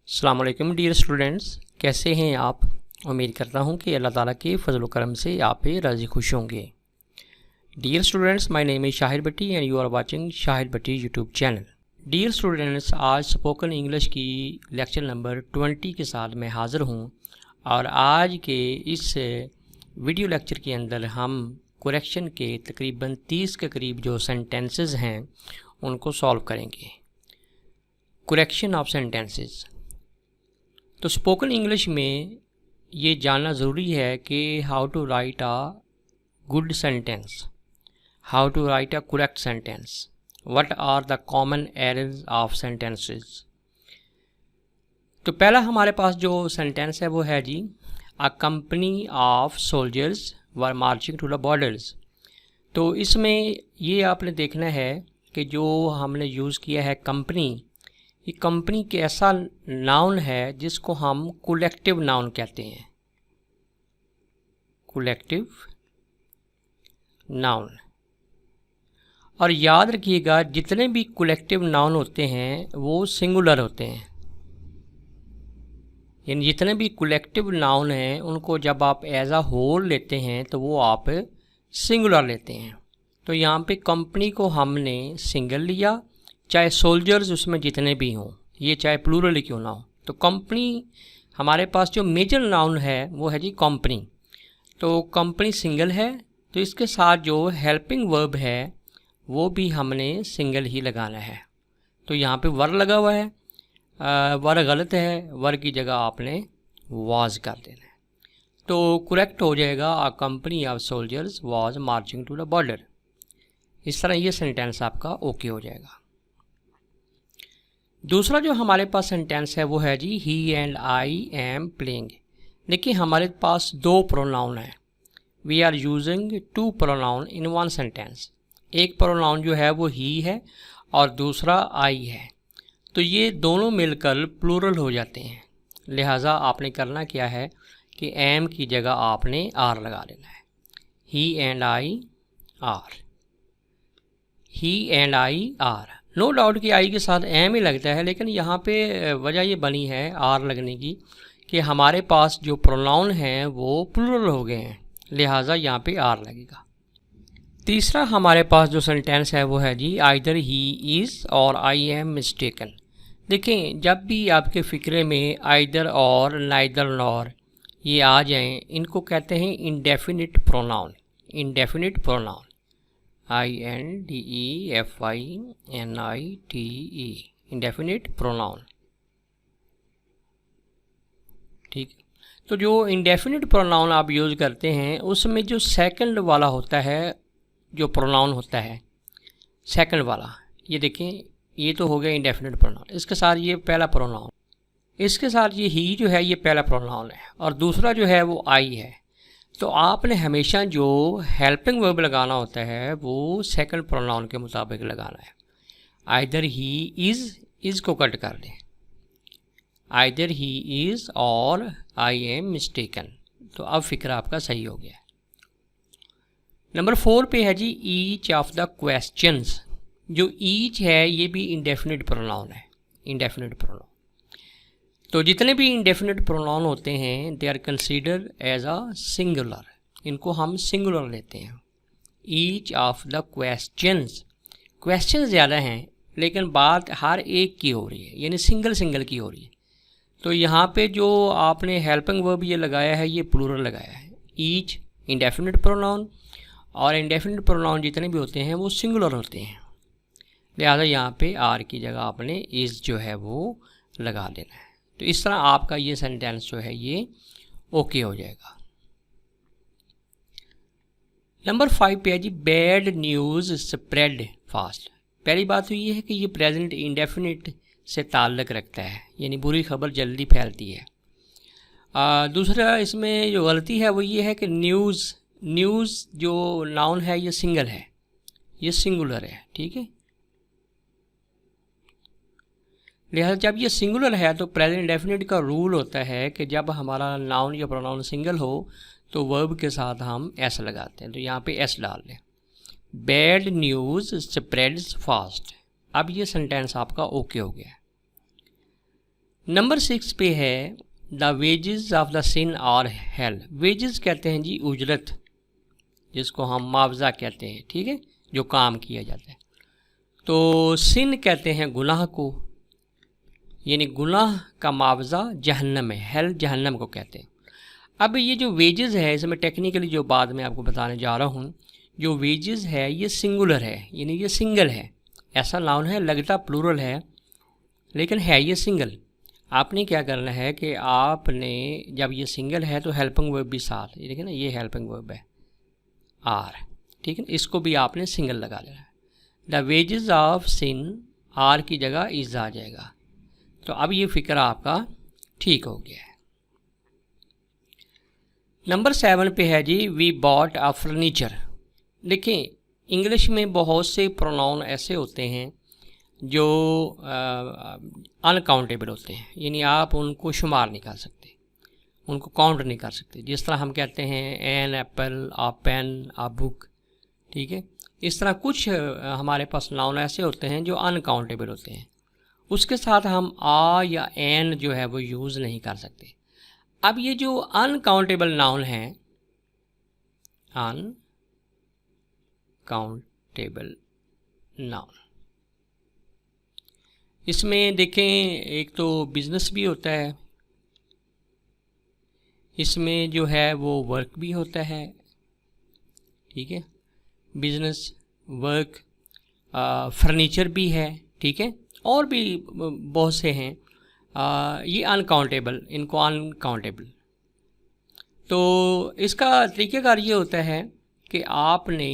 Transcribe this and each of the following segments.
अस्सलाम वालेकुम dear students, कैसे हैं आप। उम्मीद करता हूं कि अल्लाह ताला के फजल व करम से आप पे राज़ी खुश होंगे। Dear students, my name is Shahid Bhatti and you are watching Shahid Bhatti YouTube channel. Dear students, आज स्पोकन इंग्लिश की लेक्चर नंबर 20 के साथ मैं हाज़िर हूं और आज के इस वीडियो लेक्चर के अंदर हम करेक्शन के तकरीबन 30 के करीब जो सेंटेंसेस हैं उनको सॉल्व करेंगे। Correction of sentences. तो स्पोकन इंग्लिश में ये जानना ज़रूरी है कि how to write a good sentence, how to write a correct sentence, what are the common errors of sentences. तो पहला हमारे पास जो सेंटेंस है वो है जी, a company of soldiers were marching to the borders. तो इसमें ये आपने देखना है कि जो हमने यूज़ किया है कंपनी, ये कंपनी के ऐसा नाउन है जिसको हम कलेक्टिव नाउन कहते हैं, कलेक्टिव नाउन। और याद रखिएगा जितने भी कलेक्टिव नाउन होते हैं वो सिंगुलर होते हैं, यानी जितने भी कलेक्टिव नाउन हैं उनको जब आप एज अ होल लेते हैं तो वो आप सिंगुलर लेते हैं। तो यहाँ पे कंपनी को हमने सिंगल लिया, चाहे सोल्जर्स उसमें जितने भी हों, ये चाहे प्लूरल ही क्यों ना हो। तो कंपनी हमारे पास जो मेजर नाउन है वो है जी कंपनी। तो कंपनी सिंगल है, तो इसके साथ जो हेल्पिंग वर्ब है वो भी हमने सिंगल ही लगाना है। तो यहाँ पे वर लगा हुआ है, वर गलत है, वर की जगह आपने वाज कर देना है। तो करेक्ट हो जाएगा, a company of soldiers was marching to the border. इस तरह ये सेंटेंस आपका ओके हो जाएगा। दूसरा जो हमारे पास सेंटेंस है वो है जी, he and I am playing. देखिए हमारे पास दो प्रोनाउन है, we are using two pronoun in one sentence. एक प्रोनाउन जो है वो ही है और दूसरा आई है, तो ये दोनों मिलकर प्लूरल हो जाते हैं। लिहाजा आपने करना क्या है कि एम की जगह आपने आर लगा लेना है। He and I are, he and I are. No doubt कि आई के साथ एम ही लगता है, लेकिन यहाँ पे वजह ये बनी है आर लगने की कि हमारे पास जो प्रोनाउन हैं वो प्लूरल हो गए हैं, लिहाजा यहाँ पे आर लगेगा। तीसरा हमारे पास जो सेंटेंस है वो है जी, आइदर ही इज़ और आई एम मिस्टेकन। देखें जब भी आपके फ़िक्रे में आइदर और, नाइदर नॉर ये आ जाएं, इनको कहते हैं indefinite pronoun. Indefinite pronoun, INDEFINITE, indefinite pronoun. ठीक है, तो जो इंडेफिनिट प्रोनाउन आप यूज़ करते हैं उसमें जो सेकंड वाला होता है, जो प्रोनाउन होता है सेकंड वाला, ये देखें ये तो हो गया इंडेफिनिट प्रोनाउन, इसके साथ ये पहला प्रोनाउन, इसके साथ ये ही जो है ये पहला प्रोनाउन है और दूसरा जो है वो आई है। तो आपने हमेशा जो हेल्पिंग वर्ब लगाना होता है वो सेकंड प्रोनाउन के मुताबिक लगाना है। आइदर ही इज़ को कट कर दें, आइदर ही इज़ और आई एम मिस्टेकन। तो अब फिक्र आपका सही हो गया। नंबर 4 पे है जी, ईच ऑफ द क्वेश्चंस। जो ईच है ये भी इंडेफिनिट प्रोनाउन है, इंडेफिनिट प्रोनाउन। तो जितने भी इंडेफिनिट प्रोनाउन होते हैं they are consider as a singular, इनको हम सिंगुलर लेते हैं। Each of the questions, question ज़्यादा हैं लेकिन बात हर एक की हो रही है, यानी सिंगल सिंगल की हो रही है। तो यहाँ पे जो आपने हेल्पिंग वर्ब ये लगाया है ये प्लूरल लगाया है। ईच इंडेफिनिट प्रोनाउन और इंडेफिनिट प्रोनाउन जितने भी होते हैं वो सिंगुलर होते हैं, लिहाजा यहाँ पे आर की जगह आपने इज़ जो है वो लगा देना है। तो इस तरह आपका ये सेंटेंस जो है ये ओके हो जाएगा। नंबर 5 पे है जी, बैड न्यूज़ स्प्रेड फास्ट। पहली बात तो ये है कि ये प्रेजेंट इंडेफिनिट से ताल्लुक़ रखता है, यानी बुरी खबर जल्दी फैलती है। दूसरा इसमें जो गलती है वो ये है कि न्यूज़ जो नाउन है ये सिंगल है, ये सिंगुलर है, ठीक है। लिहाजा जब ये सिंगुलर है तो प्रेजेंट इंडेफिनिट का रूल होता है कि जब हमारा नाउन या प्रोनाउन सिंगल हो तो वर्ब के साथ हम एस लगाते हैं। तो यहाँ पे एस डाल दें। Bad news spreads fast. अब ये सेंटेंस आपका ओके हो गया। नंबर 6 पे है the wages of the sin are hell. Wages कहते हैं जी उजरत, जिसको हम मुआवजा कहते हैं, ठीक है, जो काम किया जाता है। तो सिन कहते हैं गुनाह को, यानी गुनाह का मुआवजा जहन्नम है, हेल जहन्नम को कहते हैं। अब ये जो वेजेस है, इसमें टेक्निकली जो बाद में आपको बताने जा रहा हूँ, जो वेजेस है ये सिंगुलर है, यानी ये सिंगल है। ऐसा नाउन है, लगता प्लूरल है लेकिन है ये सिंगल। आपने क्या करना है कि आपने जब ये सिंगल है तो हेल्पिंग वर्ब भी साथ, ये देखिए ना, ये हेल्पिंग वर्ब है आर, ठीक है, इसको भी आपने सिंगल लगा लेना है। The wages of sin are की जगह इज आ जाएगा। तो अब ये फिक्र आपका ठीक हो गया है। नंबर 7 पे है जी वी बॉट अ फर्नीचर। देखिए इंग्लिश में बहुत से प्रोनाउन ऐसे होते हैं जो अनकाउंटेबल होते हैं, यानी आप उनको शुमार नहीं कर सकते, उनको काउंट नहीं कर सकते। जिस तरह हम कहते हैं an apple, uh pen, uh book, ठीक है, इस तरह कुछ हमारे पास नाउन ऐसे होते हैं जो अनकाउंटेबल होते हैं, उसके साथ हम आ या एन जो है वो यूज़ नहीं कर सकते। अब ये जो अनकाउंटेबल नाउन हैं, अनकाउंटेबल नाउन, इसमें देखें एक तो बिजनेस भी होता है, इसमें जो है वो वर्क भी होता है, ठीक है, बिजनेस, वर्क, फर्नीचर भी है, ठीक है, और भी बहुत से हैं। ये अनकाउंटेबल, इनको अनकाउंटेबल। तो इसका तरीक़ाकार ये होता है कि आपने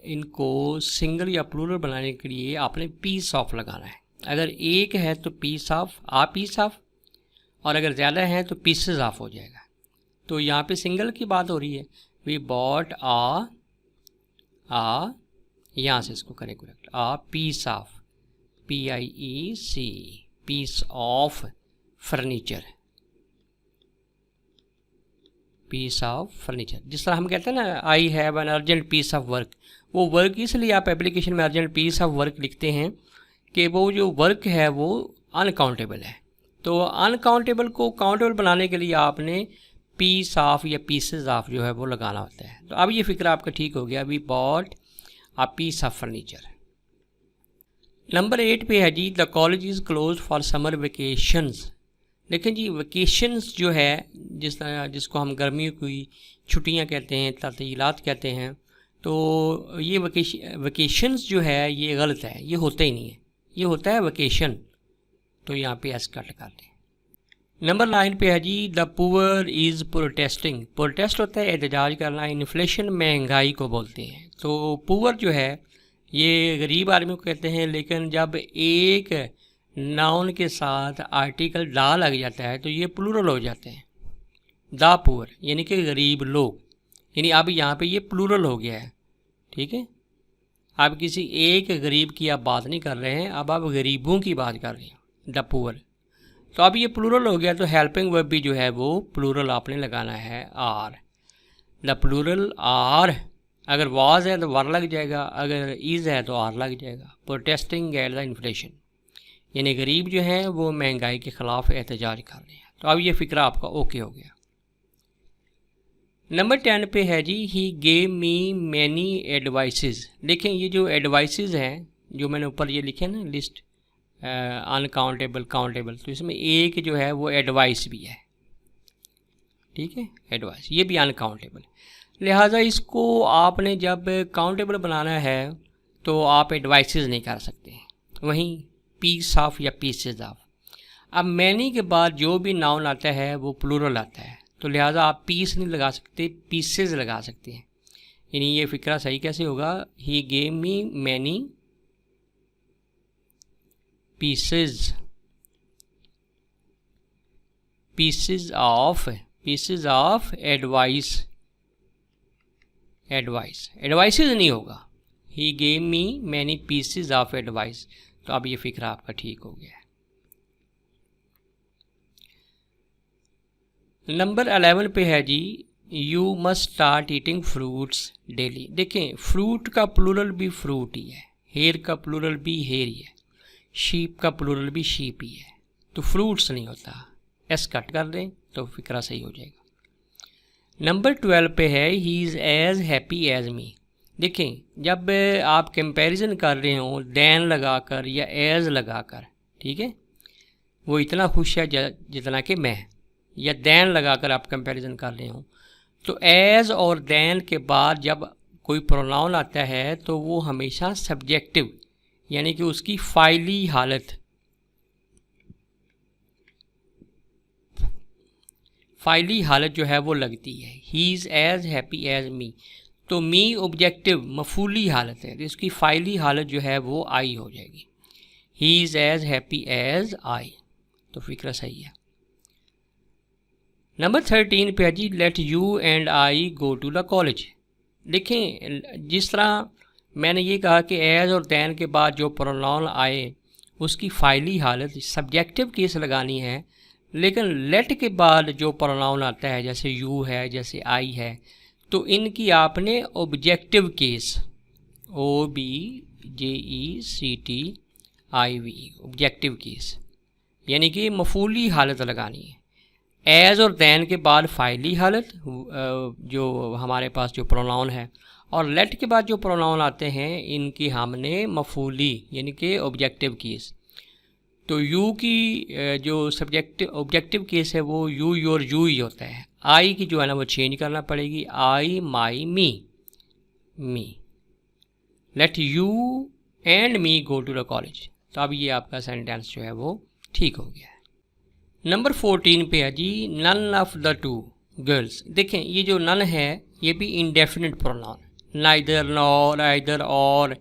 इनको सिंगल या प्लूरल बनाने के लिए आपने पीस ऑफ लगाना है। अगर एक है तो पीस ऑफ, पीस ऑफ, और अगर ज़्यादा है तो पीसेस ऑफ हो जाएगा। तो यहाँ पे सिंगल की बात हो रही है, वी बॉट यहाँ से इसको करें correct, piece of, PIEC, piece of furniture, piece of furniture. जिस तरह हम कहते हैं ना I have an urgent piece of work, वो वर्क इसलिए आप एप्लीकेशन में अर्जेंट पीस ऑफ वर्क लिखते हैं कि वो जो वर्क है वो अनकाउंटेबल है। तो अनकाउंटेबल को काउंटेबल बनाने के लिए आपने पीस ऑफ या पीसेस ऑफ जो है वो लगाना होता है। तो अब ये फिक्र आपका ठीक हो गया, we bought a piece of furniture. Number 8 पे है जी the college is close for summer vacations. देखें जी वेकेशंस जो है जिसको हम गर्मियों की छुट्टियां कहते हैं, तातीलात कहते हैं, तो ये वेकेशंस जो है ये गलत है, ये होता ही नहीं है, ये होता है वेकेशन। तो यहाँ पे एस कट कर दें। नंबर 9 पे है जी the poor is protesting. Protest होता है एहतजाज करना, इन्फ्लेशन महंगाई को बोलते हैं। तो पुअर जो है ये गरीब आदमी को कहते हैं, लेकिन जब एक नाउन के साथ आर्टिकल दा लग जाता है तो ये प्लूरल हो जाते हैं, द पुअर, यानी कि गरीब लोग, यानी अब यहाँ पे ये प्लूरल हो गया है, ठीक है। अब किसी एक गरीब की आप बात नहीं कर रहे हैं, अब आप गरीबों की बात कर रहे हैं, द पुअर। तो अब ये प्लूरल हो गया, तो हेल्पिंग वर्ब भी जो है वो प्लूरल आपने लगाना है, आर। द प्लूरल आर, अगर वाज है तो वर लग जाएगा, अगर इज़ है तो आर लग जाएगा। प्रोटेस्टिंग एट द इन्फ्लेशन, यानी गरीब जो हैं वो महंगाई के ख़िलाफ़ एहतजाज कर रहे हैं। तो अब ये फ़िक्रा आपका ओके हो गया। नंबर 10 पे है जी he gave me many advices. देखें ये जो एडवाइसेस हैं जो मैंने ऊपर ये लिखे ना लिस्ट, अनकाउंटेबल, काउंटेबल, तो इसमें एक जो है वो एडवाइस भी है, ठीक है, एडवाइस, ये भी अनकाउंटेबल। लिहाजा इसको आपने जब काउंटेबल बनाना है तो आप एडवाइसेस नहीं कर सकते, वहीं पीस ऑफ या पीसेज ऑफ। अब मैनी के बाद जो भी नाउन आता है वो प्लूरल आता है, तो लिहाजा आप पीस नहीं लगा सकते, पीसेज लगा सकते हैं। यानी ये फिक्रा सही कैसे होगा, ही gave me many pieces, pieces of advice, advices नहीं होगा, ही gave me many pieces of advice. तो अब ये फिक्रा आपका ठीक हो गया है। नंबर 11 पे है जी you must start eating fruits daily. देखें फ्रूट का प्लूरल भी फ्रूट ही है, हेयर का प्लूरल भी हेयर ही है, शीप का प्लूरल भी शीप ही है। तो फ्रूट्स नहीं होता, एस कट कर दें तो फिक्रा सही हो जाएगा। नंबर 12 पे है he is as happy as me. देखें जब आप कंपैरिजन कर रहे हो दैन लगाकर या एज लगाकर, ठीक है, वो इतना खुश है जितना कि मैं, या दैन लगाकर आप कंपैरिजन कर रहे हो, तो एज और दैन के बाद जब कोई प्रोनाउन आता है तो वो हमेशा सब्जेक्टिव यानी कि उसकी फाइली हालत जो है वो लगती है। He is as happy as me, तो मी ऑब्जेक्टिव मफूली हालत है, तो इसकी फाइली हालत जो है वो आई हो जाएगी। He is as happy as I, तो फिक्रा सही है। नंबर 13 पे है जी let you and I go to the college. देखें जिस तरह मैंने ये कहा कि एज और दैन के बाद जो प्रोनाउन आए उसकी फाइली हालत सब्जेक्टिव केस लगानी है, लेकिन लेट के बाद जो प्रोनाउन आता है जैसे यू है जैसे आई है, तो इनकी आपने objective case OBJECTIV objective case यानी कि मफूली हालत लगानी है। एज और दैन के बाद फाइली हालत जो हमारे पास जो प्रोनाउन है, और लेट के बाद जो प्रोनाउन आते हैं इनकी हमने मफूली यानी कि ऑब्जेक्टिव केस। तो यू की जो ऑब्जेक्टिव केस है वो यू योर यू ही होता है। आई की जो है ना वो चेंज करना पड़ेगी, I my me. Let you and me go to the college, तो अब ये आपका सेंटेंस जो है वो ठीक हो गया है। नंबर 14 पे है जी none of the two girls. देखें ये जो नन है ये भी indefinite pronoun, neither, nor, either, और,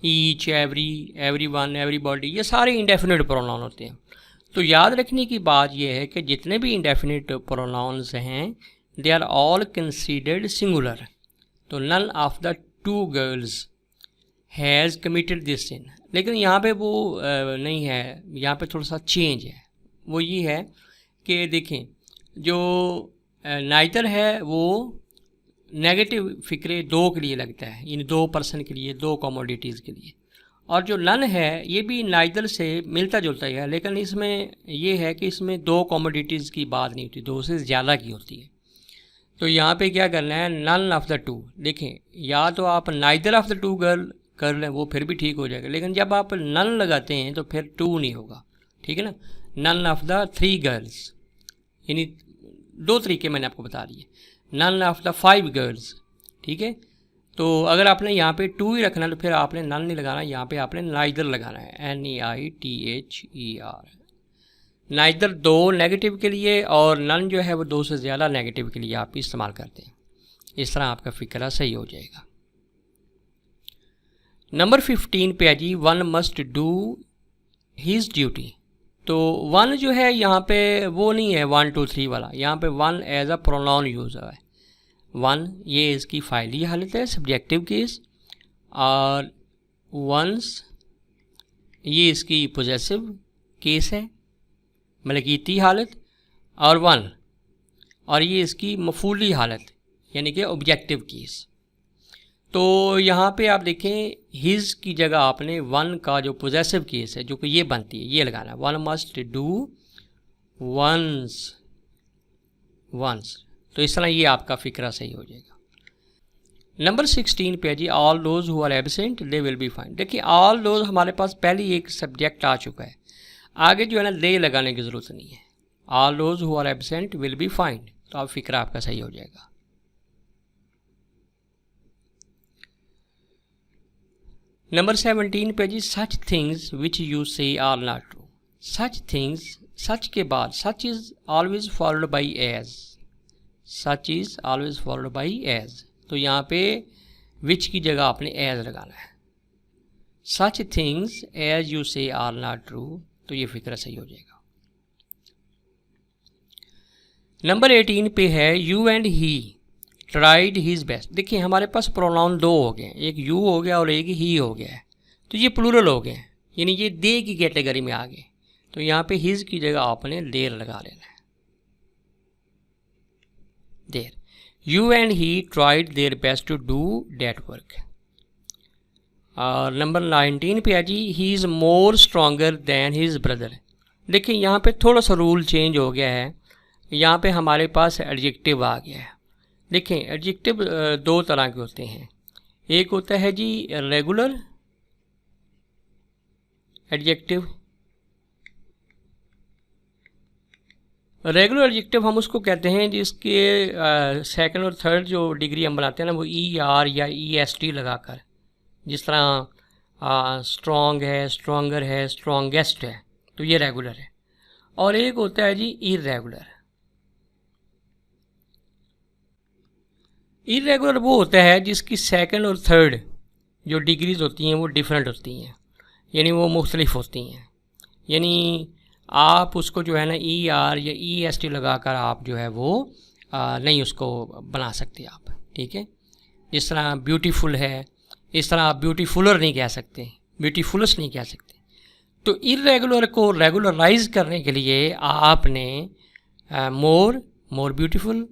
ईच, एवरी, एवरीवन, एवरीबॉडी, ये सारे इंडेफिनिट प्रोनाउन होते हैं। तो याद रखने की बात यह है कि जितने भी इंडेफिनिट प्रोनाउंस हैं they are all considered singular. तो none of the two girls has committed this sin, लेकिन यहाँ पे वो नहीं है, यहाँ पे थोड़ा सा चेंज है। वो ये है कि देखें जो नाइदर है वो नेगेटिव फिक्रे दो के लिए लगता है, इन दो पर्सन के लिए, दो कमोडिटीज़ के लिए, और जो नन है ये भी नाइदर से मिलता जुलता ही है, लेकिन इसमें ये है कि इसमें दो कमोडिटीज़ की बात नहीं होती, दो से ज़्यादा की होती है। तो यहाँ पे क्या करना है, नन ऑफ द टू। देखें या तो आप neither of the to girl कर लें वो फिर भी ठीक हो जाएगा, लेकिन जब आप नन लगाते हैं तो फिर टू नहीं होगा, ठीक है ना। None of the three girls, यानी दो तरीके मैंने आपको बता दिए। नन ऑफ द 5 गर्ल्स, ठीक है। तो अगर आपने यहाँ पे टू ही रखना तो फिर आपने नन नहीं लगाना, यहाँ पे आपने नाइदर लगाना है, NEITHER। नाइदर दो नेगेटिव के लिए और नन जो है वो दो से ज़्यादा नेगेटिव के लिए आप इस्तेमाल करते हैं। इस तरह आपका फिक्रा सही हो जाएगा। नंबर 15 पे है जी one must do his duty. तो वन जो है यहाँ पे वो नहीं है 1 2 3 वाला, यहाँ पे one as a pronoun use हुआ है। वन ये इसकी फाइली हालत है, सब्जेक्टिव केस, और वंस ये इसकी पोजेसिव केस है, मलकीती हालत, और वन और ये इसकी मफूली हालत यानी कि ऑब्जेक्टिव केस। तो यहाँ पे आप देखें हिज की जगह आपने वन का जो पोजेसिव केस है जो कि ये बनती है ये लगाना है, वन मस्ट डू वंस। तो इस तरह ये आपका फिक्रा सही हो जाएगा। नंबर 16 पे है जी all those who are absent they will be fine. देखिए ऑल दोज हमारे पास पहले ही एक सब्जेक्ट आ चुका है, आगे जो है ना दे लगाने की ज़रूरत नहीं है। All those who are absent will be fine, तो आप फिक्रा आपका सही हो जाएगा। नंबर 17 पे जी such things which you say are not true. Such things, such के बाद such is always followed by as, such is always followed by as, तो यहाँ पे विच की जगह आपने एज लगाना है। Such things as you say are not true, तो ये फिक्र सही हो जाएगा। नंबर 18 पे है you and he tried his best. देखिए हमारे पास प्रोनाउन दो हो गए, एक यू हो गया और एक ही हो गया है, तो ये प्लूरल हो गए, यानी ये दे की कैटेगरी में आ गए। तो यहाँ पे हिज की जगह आपने देर लगा लेना है, there. You and he tried their best to do that work. और नंबर 19 पे है जी he is more stronger than his brother. देखिए यहाँ पे थोड़ा सा रूल चेंज हो गया है, यहाँ पे हमारे पास एडजेक्टिव आ गया है। देखें एडजेक्टिव दो तरह के होते हैं, एक होता है जी रेगुलर एडजेक्टिव। रेगुलर एडजेक्टिव हम उसको कहते हैं जिसके सेकंड और थर्ड जो डिग्री हम बनाते हैं ना वो ई आर या ई एस टी लगाकर, जिस तरह स्ट्रॉन्ग है, स्ट्रॉन्गर है, स्ट्रॉन्गेस्ट है, तो ये रेगुलर है। और एक होता है जी इरेगुलर। इरेगुलर वो होता है जिसकी सेकंड और थर्ड जो डिग्रीज होती हैं वो डिफरेंट होती हैं, यानी वो मुख्तलिफ होती हैं। यानी आप उसको जो है ना ई आर या ई एस टी लगा कर आप जो है वो नहीं उसको बना सकते आप, ठीक है। जिस तरह ब्यूटीफुल है, इस तरह आप ब्यूटीफुलर नहीं कह सकते, ब्यूटीफुलस नहीं कह सकते। तो इरेगुलर को रेगुलराइज करने के लिए आपने मोर ब्यूटीफुल,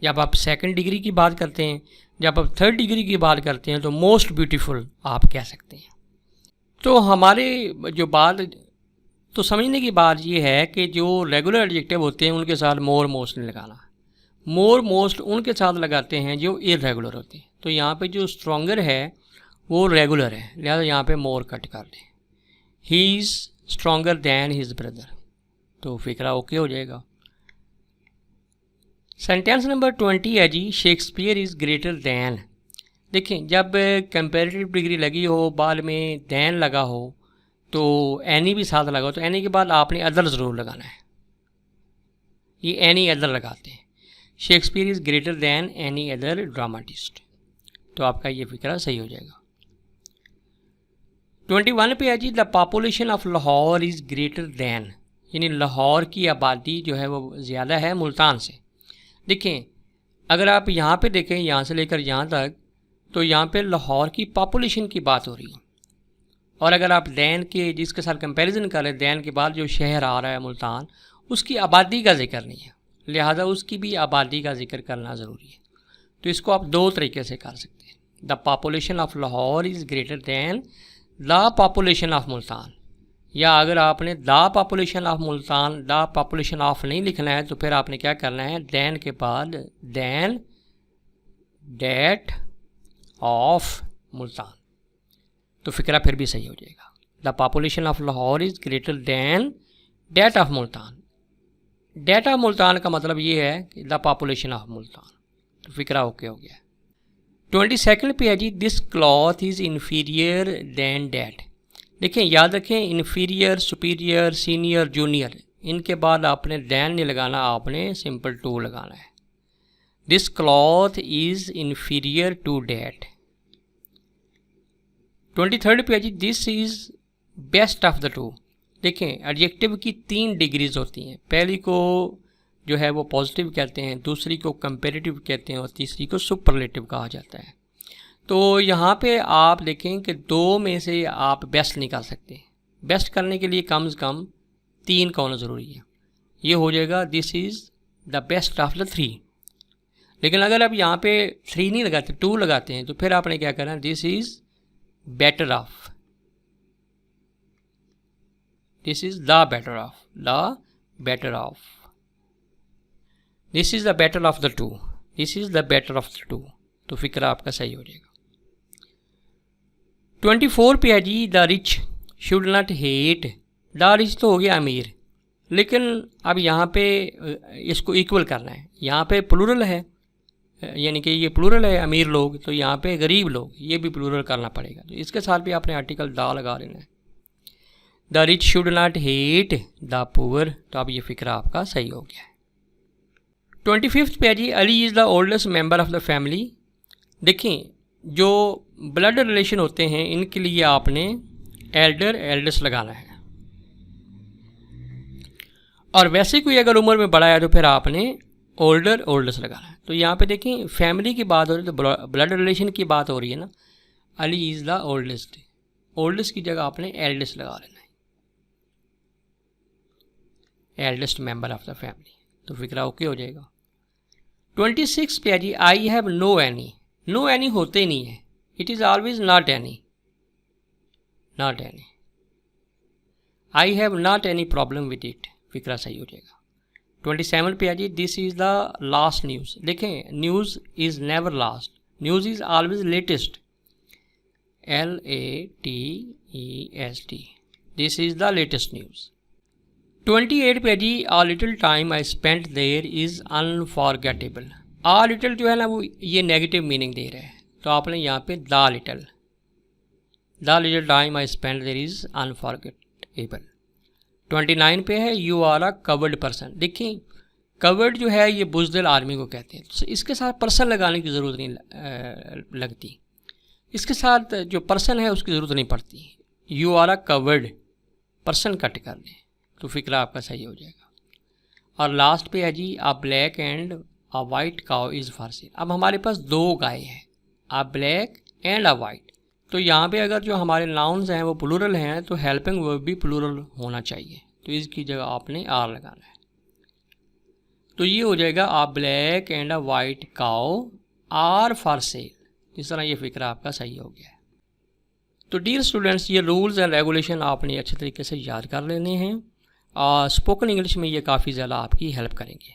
जब आप सेकंड डिग्री की बात करते हैं, जब आप थर्ड डिग्री की बात करते हैं तो मोस्ट ब्यूटीफुल आप कह सकते हैं। तो हमारे जो बात तो समझने की बात ये है कि जो रेगुलर एडजेक्टिव होते हैं उनके साथ मोर मोस्ट नहीं लगाना, मोर मोस्ट उनके साथ लगाते हैं जो इरेगुलर होते हैं। तो यहाँ पे जो स्ट्रॉन्गर है वो रेगुलर है, लिहाजा यहाँ पे मोर कट कर दें। He is stronger than his brother, तो फिक्रा ओके हो जाएगा। सेंटेंस नंबर 20 है जी शेक्सपियर इज़ ग्रेटर दैन। देखें जब कंपैरेटिव डिग्री लगी हो, बाद में दैन लगा हो, तो एनी भी साथ लगा हो, तो एनी के बाद आपने अदर ज़रूर लगाना है। ये एनी अदर लगाते हैं। Shakespeare is greater than any other dramatist, तो आपका ये फिक्रा सही हो जाएगा। 21 पे है जी the population of Lahore is greater than, यानी लाहौर की आबादी जो है वो ज़्यादा है मुल्तान से। देखें अगर आप यहाँ पे देखें, यहाँ से लेकर यहाँ तक, तो यहाँ पे लाहौर की पॉपुलेशन की बात हो रही है। और अगर आप दैन के जिसके साथ कंपैरिजन करें, दैन के बाद जो शहर आ रहा है मुल्तान, उसकी आबादी का जिक्र नहीं है, लिहाजा उसकी भी आबादी का जिक्र करना ज़रूरी है। तो इसको आप दो तरीके से कर सकते हैं, the population of Lahore is greater then the population of Multan, या अगर आपने the population of Multan, the population of नहीं लिखना है तो फिर आपने क्या करना है, दैन के बाद दैन डेट ऑफ मुल्तान, तो फिक्रा फिर भी सही हो जाएगा। The population of Lahore is greater than that of Multan. That of Multan का मतलब ये है कि द पॉपुलेशन ऑफ मुल्तान, तो फिक्रा ओके हो गया। 22 पे है जी this cloth is inferior than that. देखें याद रखें, इन्फीरियर, सुपीरियर, सीनियर, जूनियर, इनके बाद आपने दैन नहीं लगाना, आपने सिंपल टू लगाना है। This cloth is inferior to that. 23 पे है जी this is best of the two. देखें एडजेक्टिव की 3 डिग्रीज होती हैं, पहली को जो है वो पॉजिटिव कहते हैं, दूसरी को कंपेरेटिव कहते हैं और तीसरी को सुपरलेटिव कहा जाता है। तो यहाँ पे आप देखें कि दो में से आप बेस्ट नहीं कर सकते, बेस्ट करने के लिए कम से कम 3 का होना ज़रूरी है। ये हो जाएगा this is the best of the 3। लेकिन अगर आप यहाँ पे 3 नहीं लगाते, 2 लगाते हैं, तो फिर आपने क्या करना, this is better of, this is the better of, the better of, this is the better of the 2, this is the better of the 2, तो फिक्रा आपका सही हो जाएगा। 24 पे है जी the rich should not hate. The rich तो हो गया अमीर, लेकिन अब यहाँ पे इसको इक्वल करना है, यहाँ पे प्लूरल है, यानी कि ये प्लूरल है अमीर लोग, तो यहाँ पे गरीब लोग, ये भी प्लूरल करना पड़ेगा, तो इसके साथ भी आपने आर्टिकल द लगा लेना है। The rich should not hate the poor, तो अब ये फिक्रा आपका सही हो गया है। 25 पे है जी Ali is the oldest member of the family. देखें जो ब्लड रिलेशन होते हैं इनके लिए आपने एल्डर एल्डेस्ट लगाना है, और वैसे कोई अगर उम्र में बड़ा है तो फिर आपने ओल्डर ओल्डेस्ट लगाना है। तो यहाँ पे देखें फैमिली की बात हो रही है तो ब्लड रिलेशन की बात हो रही है ना, Ali is the oldest, oldest की जगह आपने एल्डेस्ट लगा लेना है, eldest member of the family, तो फिक्रा ओके हो जाएगा। 26 पे है जी I have no any. No any होते ही नहीं है, it is always not any, not any. I have not any problem with it, फिक्रा सही हो जाएगा। 27 पे आ जी, this is the last news. देखें, news is never last, news is always latest, LATEST, this is the latest news. 28 पे जी, a little time I spent there is unforgettable. A little जो है ना वो ये नेगेटिव मीनिंग दे रहा है, तो आपने यहाँ पे the little time I spend there is unforgettable. 29 पे है, you are a coward person. देखिए कवर्ड जो है ये बुज़दिल आदमी को कहते हैं, तो इसके साथ पर्सन लगाने की ज़रूरत नहीं लगती, इसके साथ जो पर्सन है उसकी ज़रूरत नहीं पड़ती। You are a coward person cut कर दें तो फिक्रा आपका सही हो जाएगा। और लास्ट पे है जी, a black and a white cow is for sale. अब हमारे पास दो गाय हैं, a black and a white, तो यहाँ पे अगर जो हमारे नाउन्स हैं वो प्लूरल हैं तो हेल्पिंग वर्ब भी प्लूरल होना चाहिए, तो इसकी जगह आपने आर लगाना है। तो ये हो जाएगा, a black and a white cow are for sale. इस तरह ये फिक्रा आपका सही हो गया है। तो डियर स्टूडेंट्स, ये रूल्स एंड रेगुलेशन आपने अच्छे तरीके से याद कर लेने हैं और स्पोकन इंग्लिश में ये काफ़ी ज़्यादा आपकी हेल्प करेंगे।